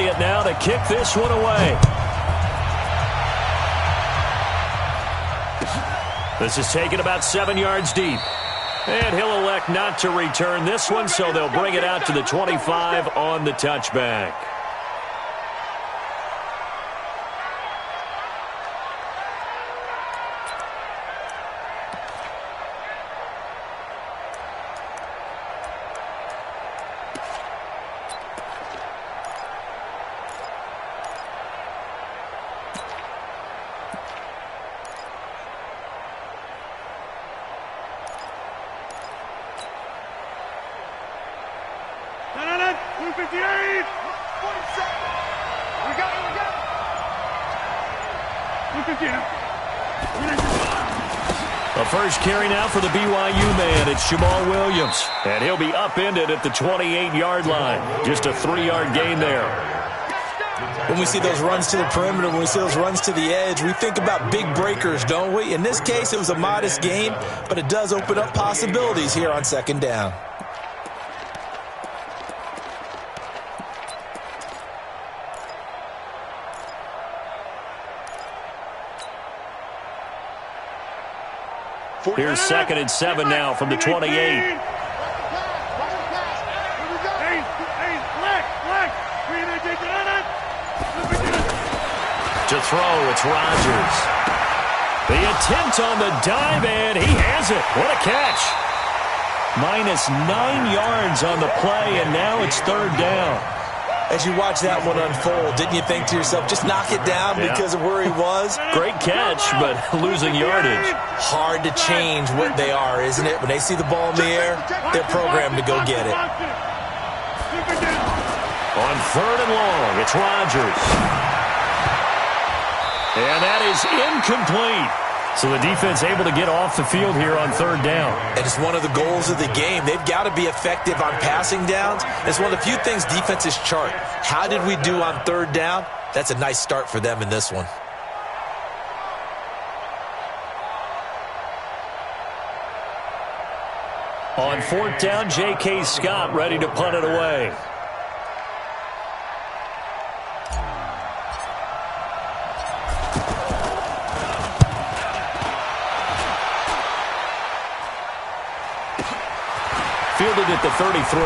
Elliott now to kick this one away. This is taken about 7 yards deep. And he'll elect not to return this one, so they'll bring it out to the 25 on the touchback. The first carry now for the BYU man. It's Jamal Williams. And he'll be upended at the 28-yard line. Just a 3-yard gain there. When we see those runs to the perimeter, when we see those runs to the edge, we think about big breakers, don't we? In this case, it was a modest gain, but it does open up possibilities here on second down. Here's 2nd and 7 now from the 28. To throw, it's Rodgers. The attempt on the dive, and he has it. What a catch. Minus 9 yards on the play, and now it's 3rd down. As you watch that one unfold, didn't you think to yourself, just knock it down because of where he was? Great catch, but losing yardage. Hard to change what they are, isn't it? When they see the ball in the air, they're programmed to go get it. On 3rd and long, it's Rodgers. And that is incomplete. So the defense able to get off the field here on 3rd down. And it's one of the goals of the game. They've got to be effective on passing downs. It's one of the few things defenses chart. How did we do on 3rd down? That's a nice start for them in this one. On 4th down, J.K. Scott ready to punt it away. Fielded at the 33.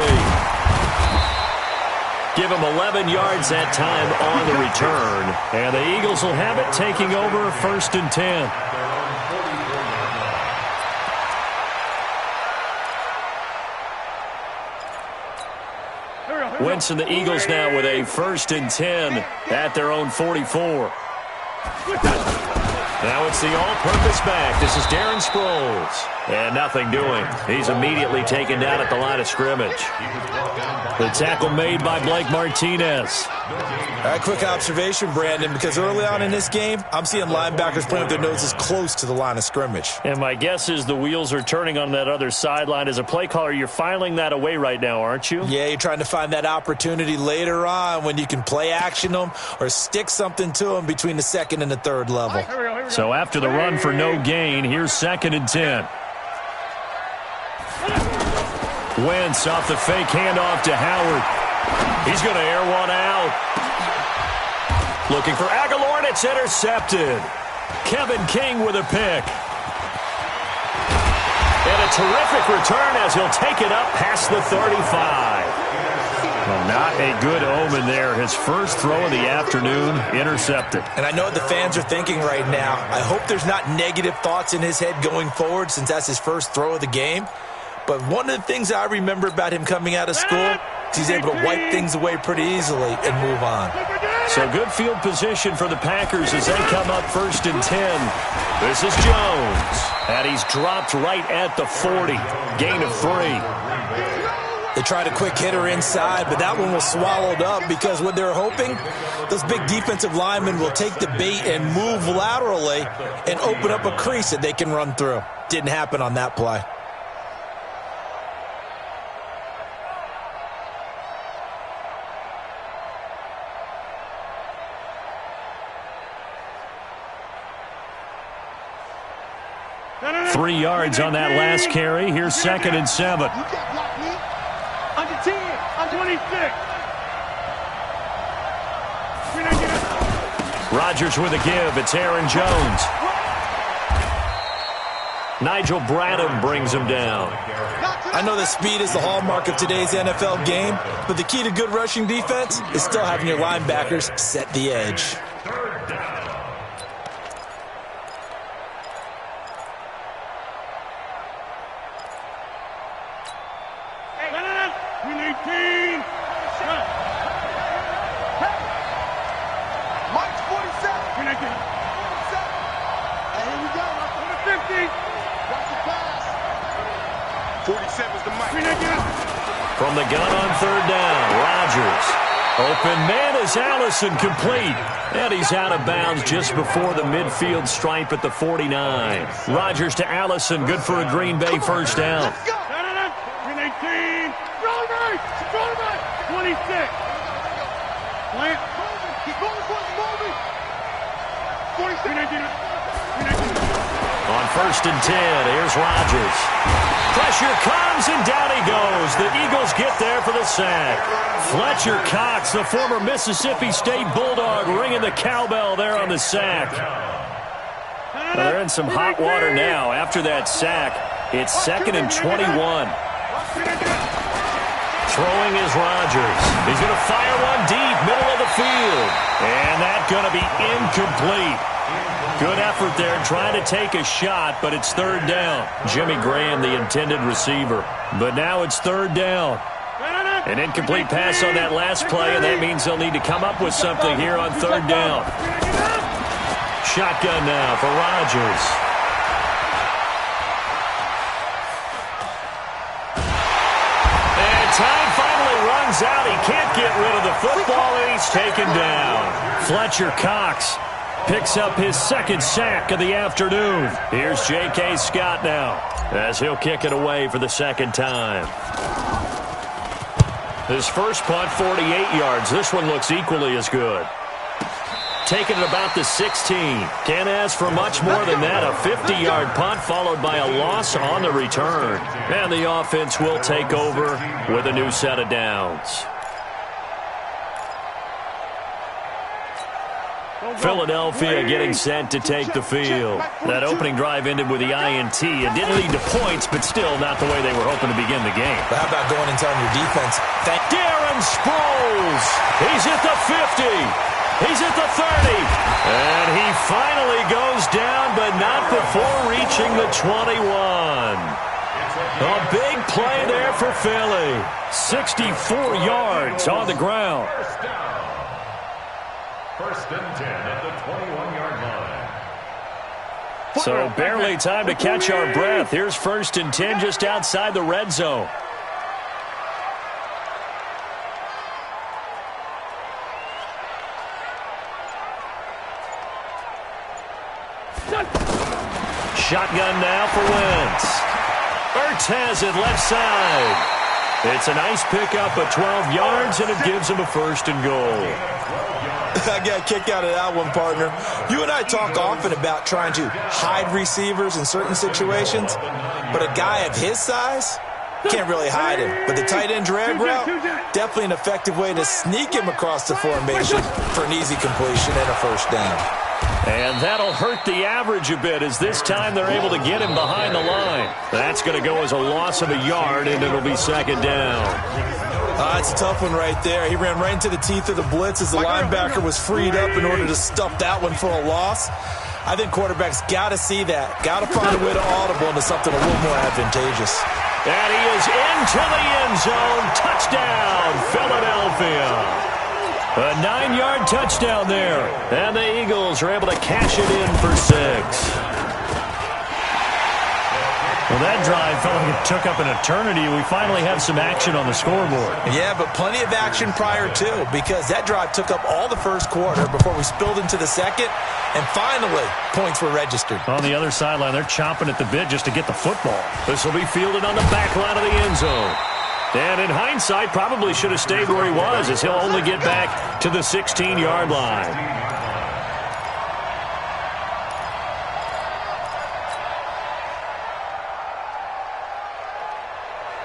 Give him 11 yards that time on the return. And the Eagles will have it, taking over 1st and 10. Wentz and the Eagles now with a 1st and 10 at their own 44. Now it's the all-purpose back. This is Darren Sproles. And nothing doing. He's immediately taken down at the line of scrimmage. The tackle made by Blake Martinez. All right, quick observation, Brandon, because early on in this game, I'm seeing linebackers playing with their noses close to the line of scrimmage. And my guess is the wheels are turning on that other sideline. As a play caller, you're filing that away right now, aren't you? Yeah, you're trying to find that opportunity later on when you can play action them or stick something to them between the 2nd and the 3rd level. So after the run for no gain, here's 2nd and 10. Wentz off the fake handoff to Howard. He's going to air one out. Looking for Aguilar, and it's intercepted. Kevin King with a pick. And a terrific return as he'll take it up past the 35. Well, not a good omen there. His first throw of the afternoon, intercepted. And I know what the fans are thinking right now. I hope there's not negative thoughts in his head going forward since that's his first throw of the game. But one of the things I remember about him coming out of school is he's able to wipe things away pretty easily and move on. So good field position for the Packers as they come up 1st and 10. This is Jones. And he's dropped right at the 40. Gain of 3. They tried a quick hitter inside, but that one was swallowed up because what they're hoping, those big defensive linemen will take the bait and move laterally and open up a crease that they can run through. Didn't happen on that play. Three yards on that last carry. Here's 2nd and 7. You can't block me. Under 10, under 26. Rodgers with a give. It's Aaron Jones. Nigel Bradham brings him down. I know that speed is the hallmark of today's NFL game, but the key to good rushing defense is still having your linebackers set the edge. From the gun on third down, Rodgers. Open man is Allison, complete. And he's out of bounds just before the midfield stripe at the 49. Rodgers to Allison, good for a Green Bay first down. 26. Plant. Keep going, moving. 46. On first and 10, here's Rodgers. Pressure comes, and down he goes. The Eagles get there for the sack. Fletcher Cox, the former Mississippi State Bulldog, ringing the cowbell there on the sack. Well, they're in some hot water now after that sack. It's 2nd and 21. Throwing is Rodgers. He's going to fire one deep, middle of the field. And that's going to be incomplete. Good effort there, trying to take a shot, but it's third down. Jimmy Graham, the intended receiver. But now it's third down. An incomplete pass on that last play, and that means they'll need to come up with something here on third down. Shotgun now for Rodgers. And time finally runs out. He can't get rid of the football, and he's taken down. Fletcher Cox picks up his second sack of the afternoon. Here's J.K. Scott now, as he'll kick it away for the second time. His first punt, 48 yards. This one looks equally as good. Taking it about the 16. Can't ask for much more than that. A 50-yard punt followed by a loss on the return. And the offense will take over with a new set of downs. Philadelphia getting set to take the field. That opening drive ended with the INT. It didn't lead to points, but still not the way they were hoping to begin the game. But how about going and telling your defense, Darren Sproles. He's at the 50. He's at the 30. And he finally goes down, but not before reaching the 21. A big play there for Philly. 64 yards on the ground. First and 10 at the 21-yard line. So barely time to catch our breath. Here's first and 10 just outside the red zone. Shotgun now for Wentz. Ertz has it left side. It's a nice pickup of 12 yards, and it gives him a first and goal. I got a kick out of that one, partner. You and I talk often about trying to hide receivers in certain situations, but a guy of his size can't really hide him. But the tight end drag route, definitely an effective way to sneak him across the formation for an easy completion and a first down. And that'll hurt the average a bit, as this time they're able to get him behind the line. That's going to go as a loss of a yard, and it'll be second down. That's a tough one right there. He ran right into the teeth of the blitz as the linebacker was freed up in order to stuff that one for a loss. I think quarterbacks got to see that. Got to find a way to audible into something a little more advantageous. And he is into the end zone. Touchdown, Philadelphia. A 9-yard touchdown there. And the Eagles are able to cash it in for 6. Well, that drive felt like it took up an eternity. We finally have some action on the scoreboard. Yeah, but plenty of action prior to, because that drive took up all the first quarter before we spilled into the second, and finally, points were registered. On the other sideline, they're chomping at the bit just to get the football. This will be fielded on the back line of the end zone. And in hindsight, probably should have stayed where he was, as he'll only get back to the 16-yard line.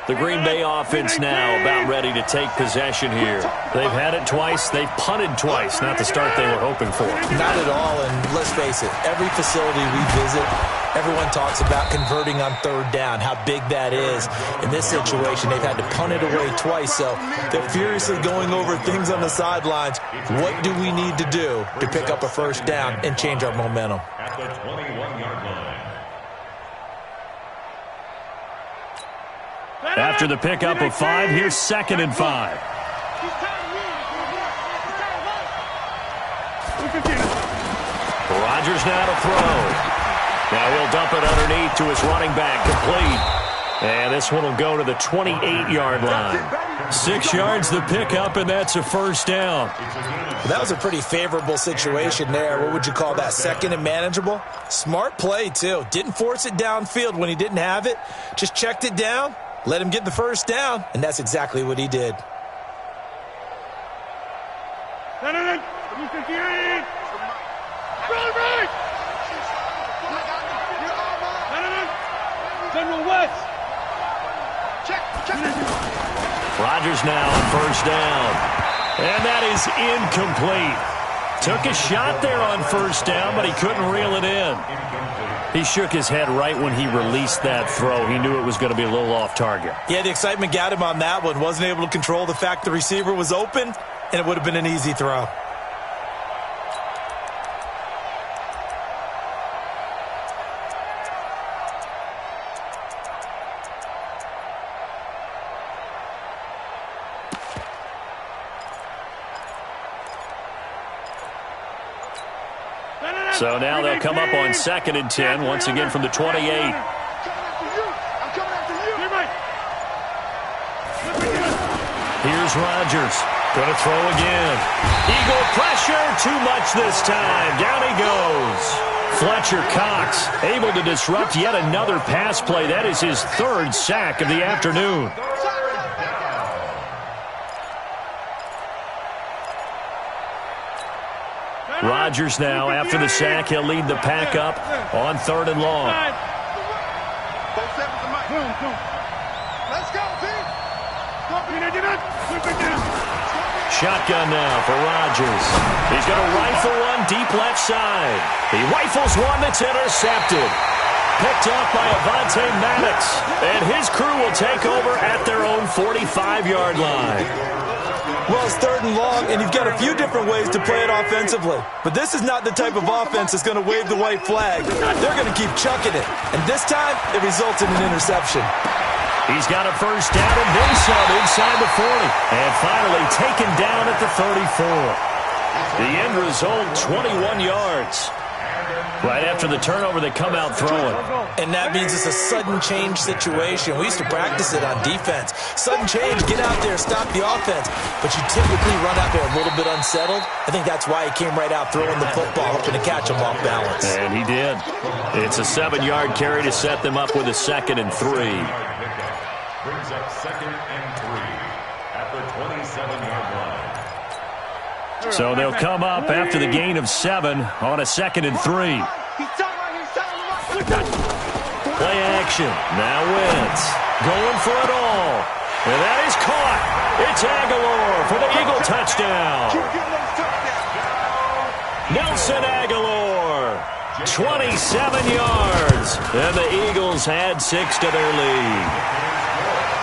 The Green Bay offense now about ready to take possession here. They've had it twice. They've punted twice. Not the start they were hoping for. Not at all, and let's face it, every facility we visit, everyone talks about converting on third down, how big that is. In this situation, they've had to punt it away twice, so they're furiously going over things on the sidelines. What do we need to do to pick up a first down and change our momentum? At the 21-yard line. After the pickup of 5, here's 2nd and 5. Rodgers now to throw. Now he'll dump it underneath to his running back, complete. And this one will go to the 28-yard line. 6 yards the pickup, and that's a first down. That was a pretty favorable situation there. What would you call that, second and manageable? Smart play, too. Didn't force it downfield when he didn't have it. Just checked it down, let him get the first down, and that's exactly what he did. Rodgers now on first down. And that is incomplete. Took a shot there on first down, but he couldn't reel it in. He shook his head right when he released that throw. He knew it was going to be a little off target. Yeah, the excitement got him on that one. Wasn't able to control the fact the receiver was open, and it would have been an easy throw. So now they'll come up on 2nd and 10, once again from the 28. Here's Rodgers. Going to throw again. Eagle pressure, too much this time. Down he goes. Fletcher Cox able to disrupt yet another pass play. That is his 3rd sack of the afternoon. Rodgers now, after the sack, he'll lead the pack up on 3rd and long. Shotgun now for Rodgers. He's going to rifle one deep left side. He rifles one that's intercepted. Picked off by Avonte Maddox. And his crew will take over at their own 45-yard line. Well, it's 3rd and long, and you've got a few different ways to play it offensively. But this is not the type of offense that's going to wave the white flag. They're going to keep chucking it. And this time, it results in an interception. He's got a first down and then some inside the 40. And finally taken down at the 34. The end result, 21 yards. Right after the turnover, they come out throwing. And that means it's a sudden change situation. We used to practice it on defense. Sudden change, get out there, stop the offense. But you typically run out there a little bit unsettled. I think that's why he came right out throwing the football, hoping to catch him off balance. And he did. It's a 7-yard carry to set them up with a 2nd and 3. Brings up 2nd and 3 at the 27-yard line. So they'll come up after the gain of 7 on a 2nd and 3. Play action. Now Wentz going for it all. And that is caught. It's Aguilar for the Eagle touchdown. Nelson Aguilar, 27 yards. And the Eagles add 6 to their lead.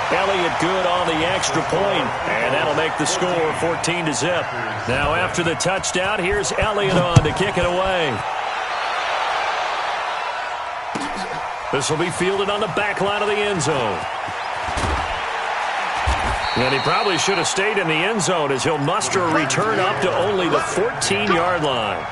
Elliott good on the extra point, and that'll make the score 14-0. Now after the touchdown, here's Elliott on to kick it away. This will be fielded on the back line of the end zone. And he probably should have stayed in the end zone as he'll muster a return up to only the 14-yard line.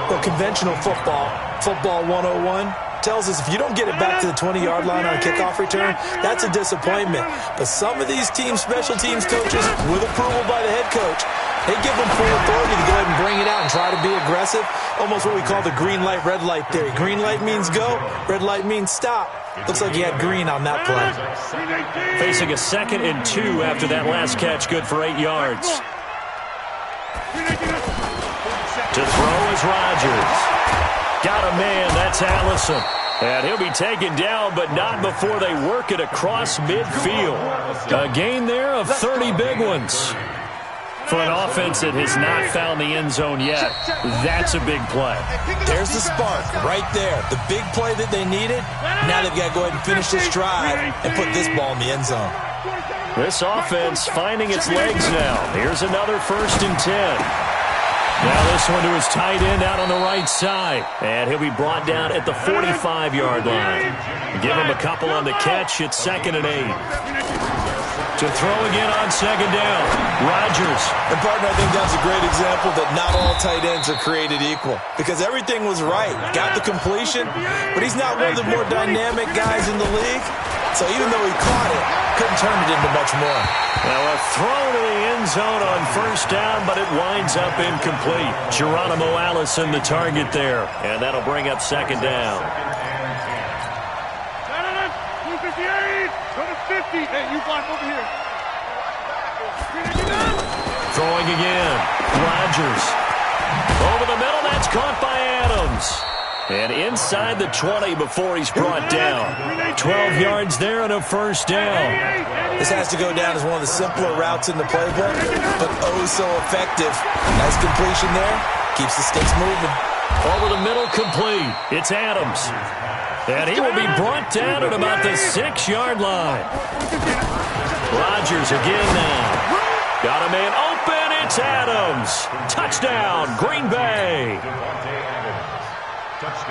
Well, conventional football 101, tells us if you don't get it back to the 20-yard line on a kickoff return, that's a disappointment. But some of these teams, special teams coaches, with approval by the head coach, they give them full authority to go ahead and bring it out and try to be aggressive. Almost what we call the green light, red light theory. Green light means go, red light means stop. Looks like he had green on that play. Facing a 2nd and 2 after that last catch, good for 8 yards. To throw is Rodgers. Got a man, that's Allison. And he'll be taken down, but not before they work it across midfield. A gain there of 30 big ones. For an offense that has not found the end zone yet, that's a big play. There's the spark right there. The big play that they needed. Now they've got to go ahead and finish this drive and put this ball in the end zone. This offense finding its legs now. Here's another 1st and 10. Now this one to his tight end out on the right side. And he'll be brought down at the 45-yard line. Give him a couple on the catch. It's 2nd and 8. To throw again on 2nd down. Rodgers. And, partner, I think that's a great example that not all tight ends are created equal. Because everything was right. Got the completion, but he's not one of the more dynamic guys in the league. So even though he caught it, couldn't turn it into much more. Now a throw to the end zone on 1st down, but it winds up incomplete. Geronimo Allison the target there. And that'll bring up 2nd down. 258. Go to 50. Hey, you block over here. Throwing again. Rodgers. Over the middle. That's caught by Adams. And inside the 20 before he's brought down. 12 yards there and a 1st down. This has to go down as one of the simpler routes in the playbook, but oh so effective. Nice completion there. Keeps the sticks moving. Over the middle, complete. It's Adams. And he will be brought down at about the 6-yard line. Rodgers again now. Got a man open. It's Adams. Touchdown, Green Bay.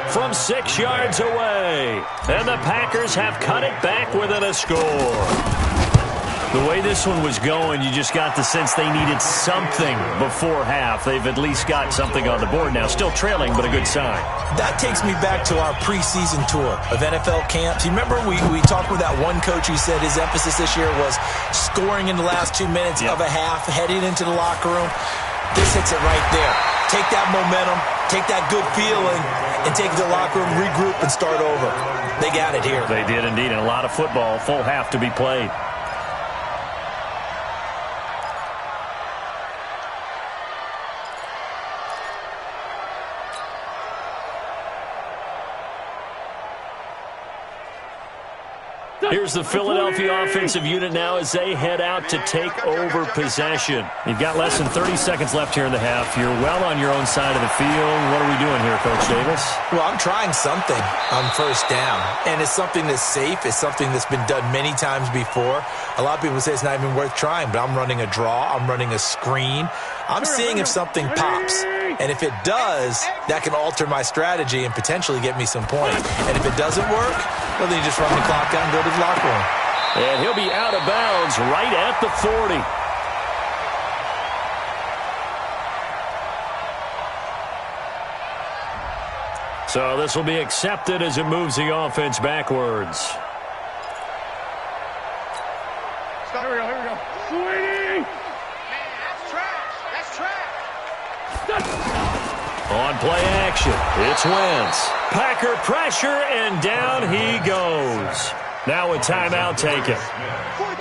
From 6 yards away. And the Packers have cut it back within a score. The way this one was going, you just got the sense they needed something before half. They've at least got something on the board now. Still trailing, but a good sign. That takes me back to our preseason tour of NFL camps. You remember we talked with that one coach who said his emphasis this year was scoring in the last 2 minutes of a half, heading into the locker room. This hits it right there. Take that momentum, take that good feeling, and take it to the locker room, regroup, and start over. They got it here. They did indeed, and a lot of football, full half to be played. Here's the Philadelphia offensive unit now as they head out to take over possession. You've got less than 30 seconds left here in the half. You're well on your own side of the field. What are we doing here, Coach Davis? Well, I'm trying something on 1st down, and it's something that's safe. It's something that's been done many times before. A lot of people say it's not even worth trying, but I'm running a draw. I'm running a screen. I'm seeing if something pops. And if it does, that can alter my strategy and potentially get me some points. And if it doesn't work, well, then you just run the clock down and go to the locker room. And he'll be out of bounds right at the 40. So this will be accepted as it moves the offense backwards. Stop. Here we go. Sweetie! Man, that's trash. That's trash. On play action, it's Wentz. Packer pressure, and down he goes. Now a timeout taken.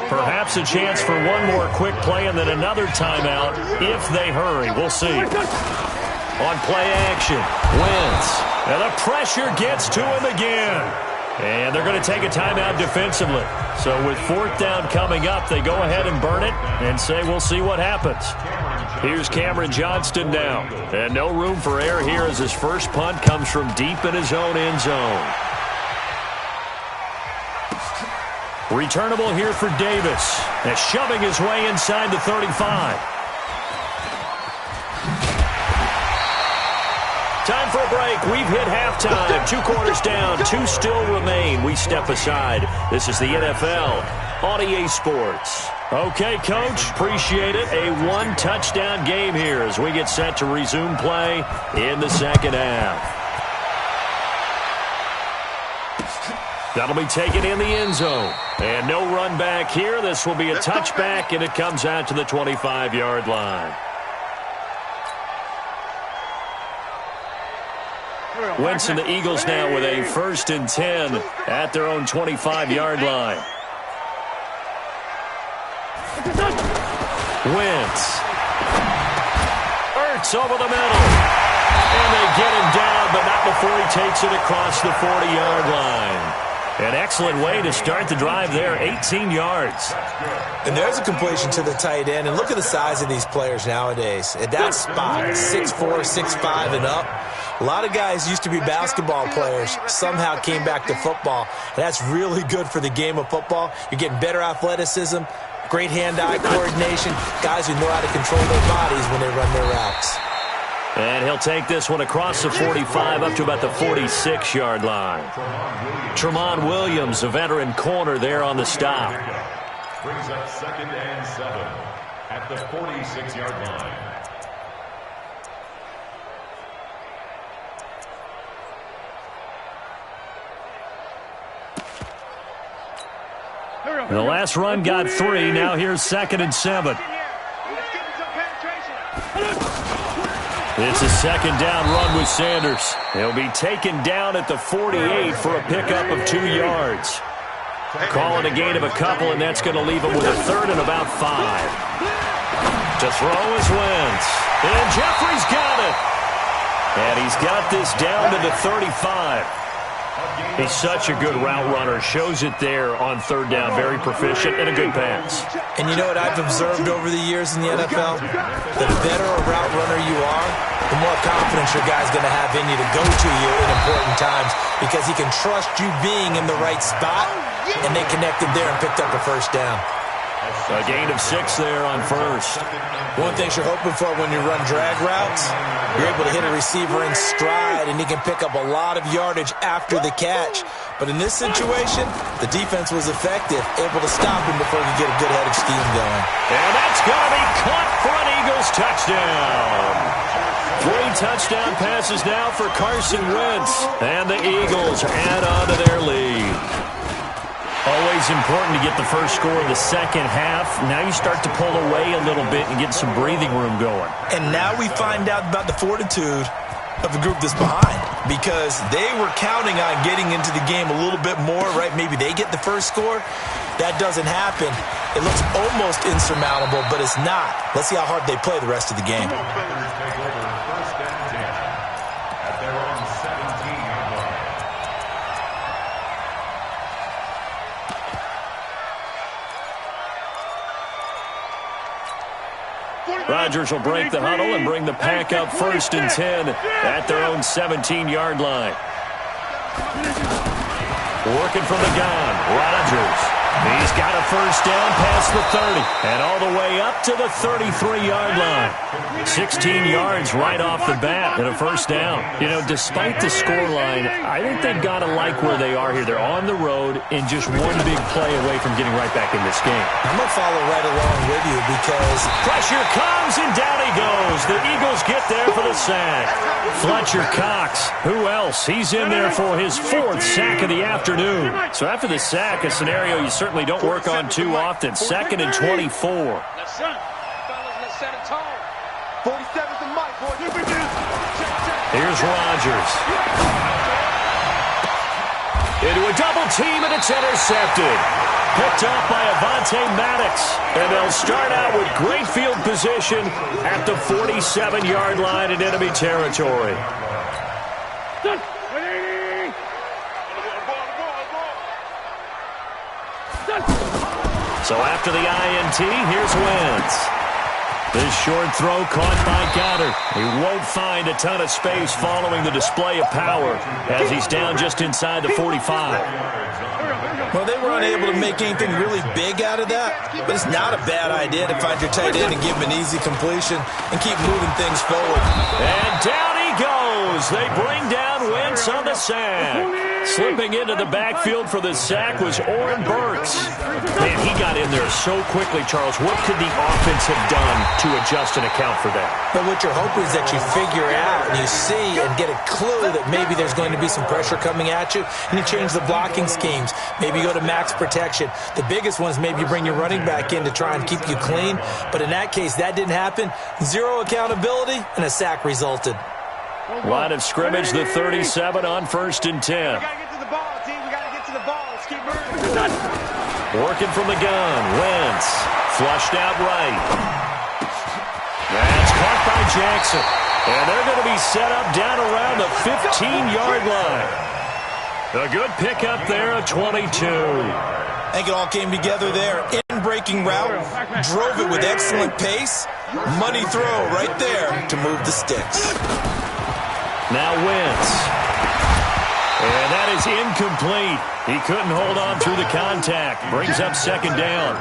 Perhaps a chance for one more quick play and then another timeout if they hurry. We'll see. On play action, Wentz. And the pressure gets to him again. And they're going to take a timeout defensively. So with 4th down coming up, they go ahead and burn it and say we'll see what happens. Here's Cameron Johnston now. And no room for error here as his first punt comes from deep in his own end zone. Returnable here for Davis. And shoving his way inside the 35. Time for a break. We've hit halftime. 2 quarters down. 2 still remain. We step aside. This is the NFL on EA Sports. Okay, Coach. Appreciate it. A 1-touchdown game here as we get set to resume play in the second half. That'll be taken in the end zone. And no run back here. This will be a touchback, and it comes out to the 25-yard line. Wentz and the Eagles now with a 1st and 10 at their own 25-yard line. Wentz. Ertz over the middle. And they get him down, but not before he takes it across the 40-yard line. An excellent way to start the drive there, 18 yards. And there's a completion to the tight end. And look at the size of these players nowadays. At that spot, 6'4", 6'5", and up. A lot of guys used to be basketball players, somehow came back to football. And that's really good for the game of football. You're getting better athleticism, great hand-eye coordination, guys who know how to control their bodies when they run their routes. And he'll take this one across the 45 up to about the 46-yard line. Tremont Williams, a veteran corner there on the stop. Brings up 2nd and 7 at the 46-yard line. The last run got 3. Now here's 2nd and 7. It's a 2nd down run with Sanders. He'll be taken down at the 48 for a pickup of 2 yards. Calling a gain of a couple, and that's going to leave him with a 3rd and about 5. To throw is Wentz. And Jeffrey's got it. And he's got this down to the 35. He's such a good route runner. Shows it there on 3rd down. Very proficient and a good pass. And you know what I've observed over the years in the NFL? The better a route runner you are, the more confidence your guy's going to have in you to go to you in important times because he can trust you being in the right spot, and they connected there and picked up a 1st down. A gain of 6 there on 1st. One thing you're hoping for when you run drag routes, you're able to hit a receiver in stride, and he can pick up a lot of yardage after the catch. But in this situation, the defense was effective, able to stop him before he could get a good head of steam going. And that's going to be caught for an Eagles touchdown. 3 touchdown passes now for Carson Wentz. And the Eagles add on to their lead. Always important to get the first score of the second half. Now you start to pull away a little bit and get some breathing room going. And now we find out about the fortitude of the group that's behind, because they were counting on getting into the game a little bit more, right? Maybe they get the first score. That doesn't happen. It looks almost insurmountable, but it's not. Let's see how hard they play the rest of the game. Rodgers will break the huddle and bring the pack up 1st and 10 at their own 17-yard line. Working from the gun, Rodgers. He's got a 1st down past the 30 and all the way up to the 33-yard line. 16 yards right off the bat and a 1st down. You know, despite the scoreline, I think they've got to like where they are here. They're on the road and just one big play away from getting right back in this game. I'm going to follow right along with you because pressure comes and down he goes. The Eagles get there for the sack. Fletcher Cox, who else? He's in there for his 4th sack of the afternoon. So after the sack, a scenario you certainly don't work on too often. 2nd and 24. Here's Rodgers. Into a double team, and it's intercepted. Picked off by Avonte Maddox. And they'll start out with great field position at the 47-yard line in enemy territory. So after the INT, here's Wentz. This short throw caught by Goddard. He won't find a ton of space following the display of power as he's down just inside the 45. Well, they were unable to make anything really big out of that, but it's not a bad idea to find your tight end and give him an easy completion and keep moving things forward. And down he goes. They bring down Wentz on the sack. Slipping into the backfield for the sack was Oren Burks. Man, he got in there so quickly, Charles. What could the offense have done to adjust and account for that? But what you're hoping is that you figure out and you see and get a clue that maybe there's going to be some pressure coming at you, and you change the blocking schemes. Maybe you go to max protection. The biggest one is maybe you bring your running back in to try and keep you clean. But in that case, that didn't happen. 0 accountability, and a sack resulted. Line of scrimmage, the 37 on 1st and 10. We got to get to the ball, team. We got to get to the ball. Let's keep moving. Working from the gun. Wentz flushed out right. That's caught by Jackson. And they're going to be set up down around the 15-yard line. A good pickup there at 22. I think it all came together there. In-breaking route, drove it with excellent pace. Money throw right there to move the sticks. Now Wentz. And that is incomplete. He couldn't hold on through the contact. Brings up second down.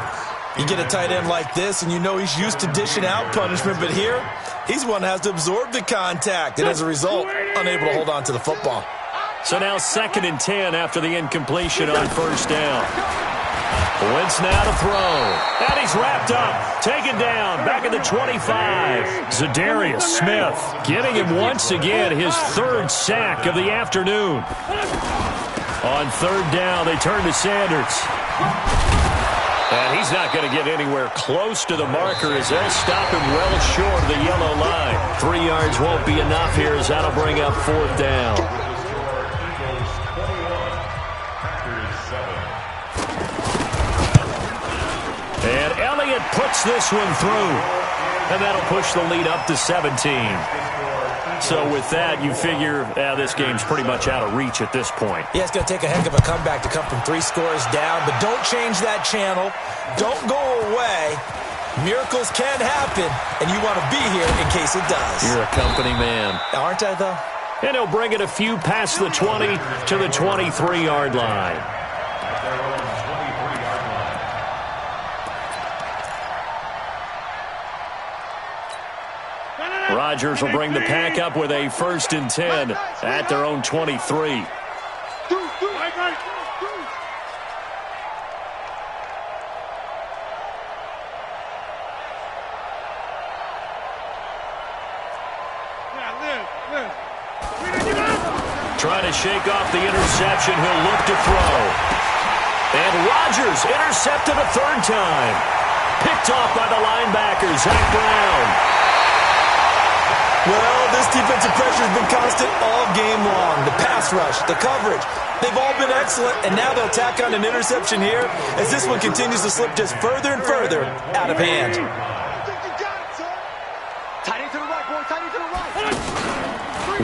You get a tight end like this, and you know he's used to dishing out punishment, but here, he's one that has to absorb the contact, and as a result, unable to hold on to the football. So now 2nd and 10 after the incompletion on first down. Wentz now to throw. And he's wrapped up. Taken down. Back at the 25. Zadarius Smith getting him once again his 3rd sack of the afternoon. On 3rd down, they turn to Sanders. And he's not going to get anywhere close to the marker as they'll stop him well short of the yellow line. 3 yards won't be enough here as that'll bring up 4th down. And Elliott puts this one through. And that'll push the lead up to 17. So with that, you figure this game's pretty much out of reach at this point. Yeah, it's going to take a heck of a comeback to come from 3 scores down. But don't change that channel. Don't go away. Miracles can happen, and you want to be here in case it does. You're a company man. Aren't I, though? And he'll bring it a few past the 20 to the 23-yard line. Rodgers will bring the pack up with a 1st and 10 at their own 23. Trying to shake off the interception. He'll look to throw. And Rodgers intercepted a 3rd time. Picked off by the linebacker, Zach Brown. Well, this defensive pressure has been constant all game long. The pass rush, the coverage, they've all been excellent, and now they'll tack on an interception here as this one continues to slip just further and further out of hand.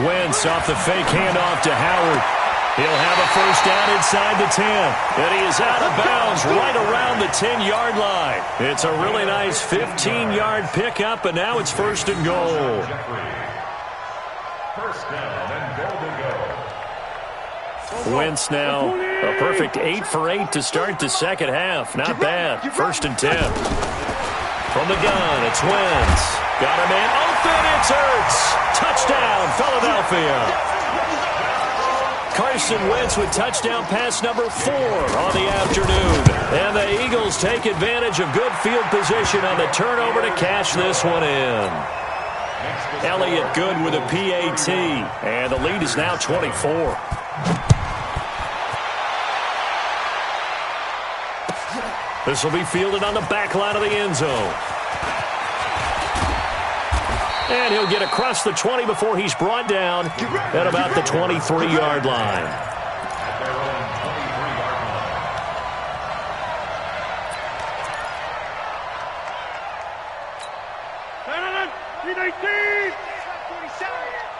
Wentz off the fake handoff to Howard. He'll have a 1st down inside the 10. And he is out of bounds right around the 10-yard line. It's a really nice 15-yard pickup, and now it's 1st and goal. 1st down and goal to go. Wentz now a perfect 8 for 8 to start the second half. Not bad. 1st and 10. From the gun, it's Wentz. Got a man open. It's Ertz. Touchdown, Philadelphia. Carson Wentz with touchdown pass number 4 on the afternoon. And the Eagles take advantage of good field position on the turnover to cash this one in. Elliott good with a PAT. And the lead is now 24. This will be fielded on the back line of the end zone. And he'll get across the 20 before he's brought down at about the 23-yard line.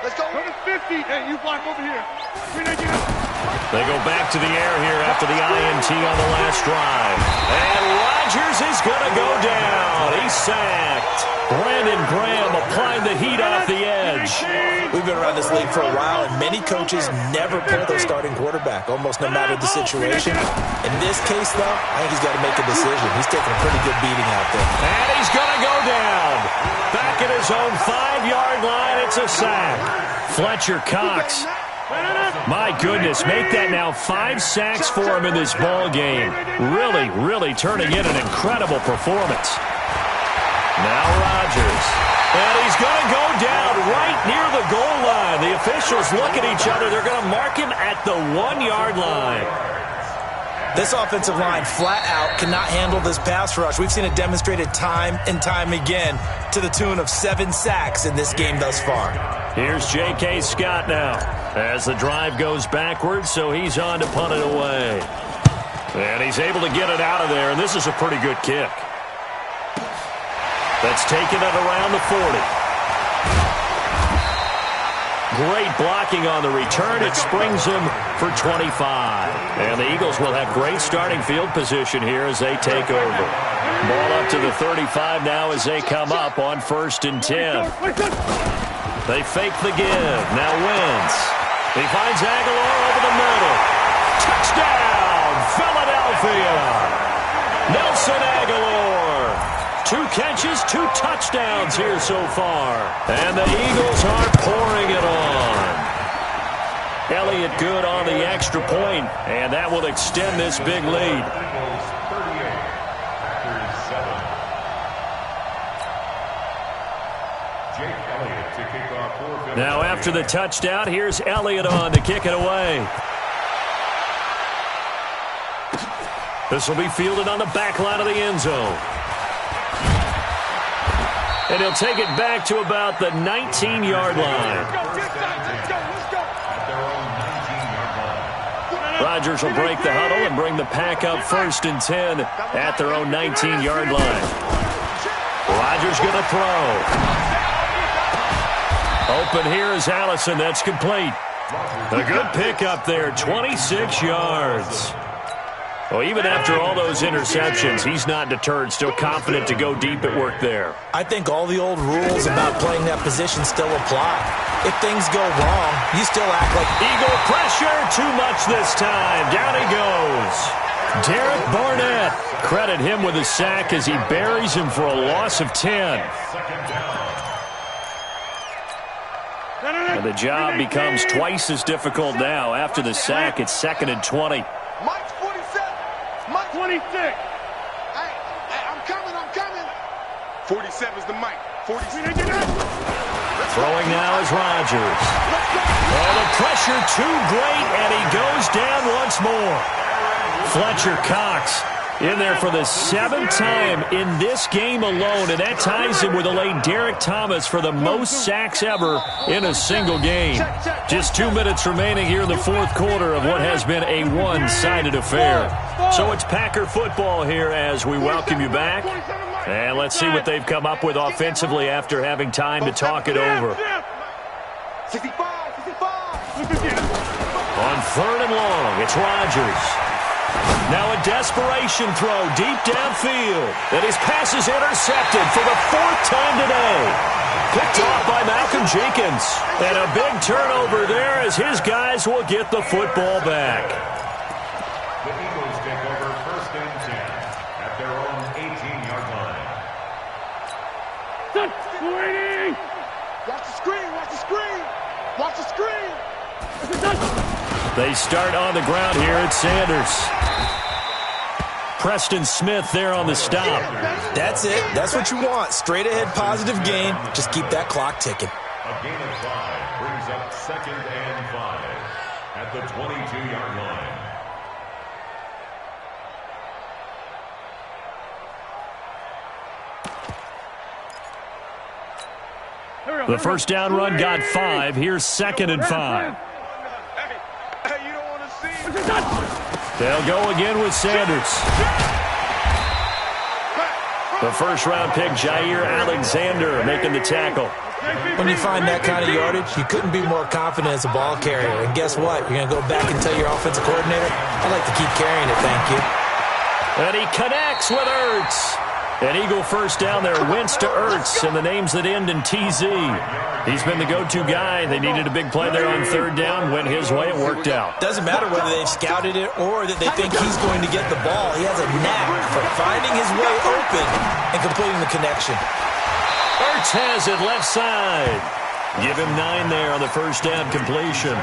Let's go. Go to 50. Hey, you block over here. They go back to the air here after the INT on the last drive. And Rodgers is going to go down. He's sacked. Brandon Graham applying the heat off the edge. We've been around this league for a while, and many coaches never pull their starting quarterback, almost no matter the situation. In this case, though, I think he's got to make a decision. He's taking a pretty good beating out there. And he's going to go down. Back at his own 5-yard line, it's a sack. Fletcher Cox. My goodness, make that now 5 sacks for him in this ball game. Really, really turning in an incredible performance. Now Rodgers. And he's going to go down right near the goal line. The officials look at each other. They're going to mark him at the 1-yard line. This offensive line flat out cannot handle this pass rush. We've seen it demonstrated time and time again to the tune of 7 sacks in this game thus far. Here's J.K. Scott now as the drive goes backwards, so he's on to punt it away. And he's able to get it out of there, and this is a pretty good kick. That's taken it around the 40. great blocking on the return. It springs him for 25. And the Eagles will have great starting field position here as they take over. Ball up to the 35 now as they come up on 1st and 10. They fake the give. Now Wentz. He finds Aguilar over the middle. Touchdown, Philadelphia. Nelson Aguilar. 2 catches, 2 touchdowns here so far. And the Eagles are pouring it on. Elliott good on the extra point, and that will extend this big lead. Now after the touchdown, here's Elliott on to kick it away. This will be fielded on the back line of the end zone. And he'll take it back to about the 19-yard line. Rodgers will break the huddle and bring the pack up 1st and 10 at their own 19-yard line. Rodgers going to throw. Open here is Allison. That's complete. A good pickup there, 26 yards. Well, even after all those interceptions, he's not deterred, still confident to go deep at work there. I think all the old rules about playing that position still apply. If things go wrong, you still act like... Eagle pressure, too much this time. Down he goes. Derek Barnett. Credit him with a sack as he buries him for a loss of 10. And the job becomes twice as difficult now. After the sack, it's 2nd and 20. Mike's 47. Mike 26. Hey, I'm coming. 47's the Mike. 46. Throwing now is Rodgers. Oh, the pressure too great, and he goes down once more. Fletcher Cox in there for the 7th time in this game alone, and that ties him with the late Derek Thomas for the most sacks ever in a single game. Just 2 minutes remaining here in the 4th quarter of what has been a one-sided affair. So it's Packer football here as we welcome you back. And let's see what they've come up with offensively after having time to talk it over. 65. On 3rd and long, it's Rodgers. Now a desperation throw deep downfield. And his pass is intercepted for the 4th time today. Picked off by Malcolm Jenkins. And a big turnover there as his guys will get the football back. The Eagles take over 1st and 10 at their own 18-yard line. Watch the screen. They start on the ground here at Sanders. Preston Smith there on the stop. That's it. That's what you want. Straight ahead positive gain. Just keep that clock ticking. A gain of 5 brings up 2nd and 5 at the 22-yard line. The first down run got 5. Here's 2nd and 5. Hey, you don't want to see. They'll go again with Sanders. The first-round pick, Jair Alexander, making the tackle. When you find that kind of yardage, you couldn't be more confident as a ball carrier. And guess what? You're going to go back and tell your offensive coordinator, I'd like to keep carrying it, thank you. And he connects with Ertz. An Eagle first down there, Wentz to Ertz, and the names that end in TZ. He's been the go-to guy. They needed a big play there on 3rd down. Went his way. It worked out. Doesn't matter whether they've scouted it or that they think he's going to get the ball. He has a knack for finding his way open and completing the connection. Ertz has it left side. Give him 9 there on the first down completion.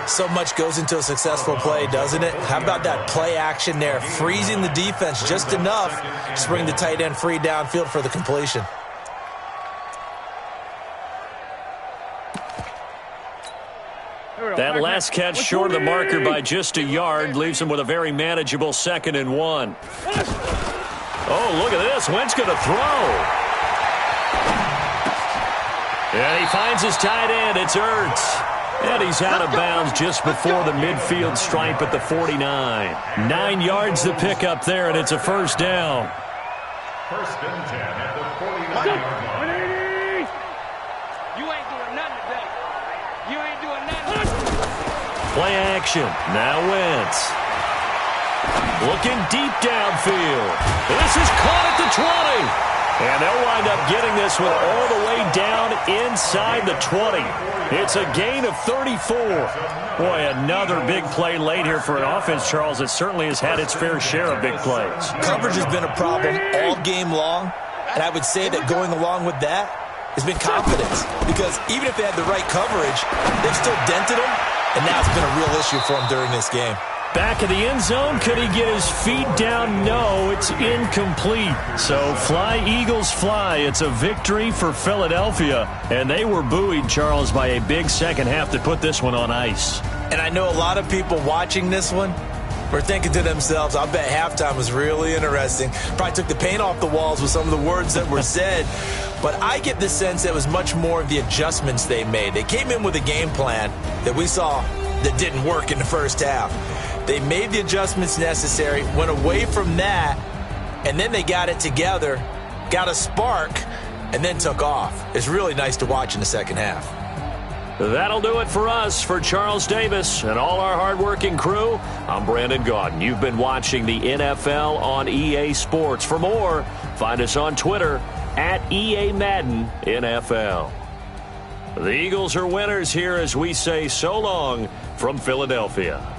So much goes into a successful play, doesn't it? How about that play action there? Freezing the defense just enough to bring the tight end free downfield for the completion. That last catch short of the marker by just a yard leaves him with a very manageable 2nd and 1. Oh, look at this. Wentz going to throw. And he finds his tight end. It's Ertz. And he's out of bounds just before the midfield stripe at the 49. 9 yards to pick up there, and it's a first down. 1st and 10 at the 49-yard line. You ain't doing nothing today. You ain't doing Play action. Now Wentz. Looking deep downfield. This is caught at the 20. And they'll wind up getting this one all the way down inside the 20. It's a gain of 34. Boy, another big play late here for an offense, Charles, that certainly has had its fair share of big plays. Coverage has been a problem all game long, and I would say that going along with that has been confidence. Because even if they had the right coverage, they've still dented them, and now it's been a real issue for them during this game. Back of the end zone. Could he get his feet down? No, it's incomplete. So fly, Eagles, fly. It's a victory for Philadelphia. And they were buoyed, Charles, by a big second half to put this one on ice. And I know a lot of people watching this one were thinking to themselves, I bet halftime was really interesting. Probably took the paint off the walls with some of the words that were said. But I get the sense it was much more of the adjustments they made. They came in with a game plan that we saw that didn't work in the first half. They made the adjustments necessary, went away from that, and then they got it together, got a spark, and then took off. It's really nice to watch in the second half. That'll do it for us. For Charles Davis and all our hardworking crew, I'm Brandon Gaudin. You've been watching the NFL on EA Sports. For more, find us on Twitter at EA Madden NFL. The Eagles are winners here as we say so long from Philadelphia.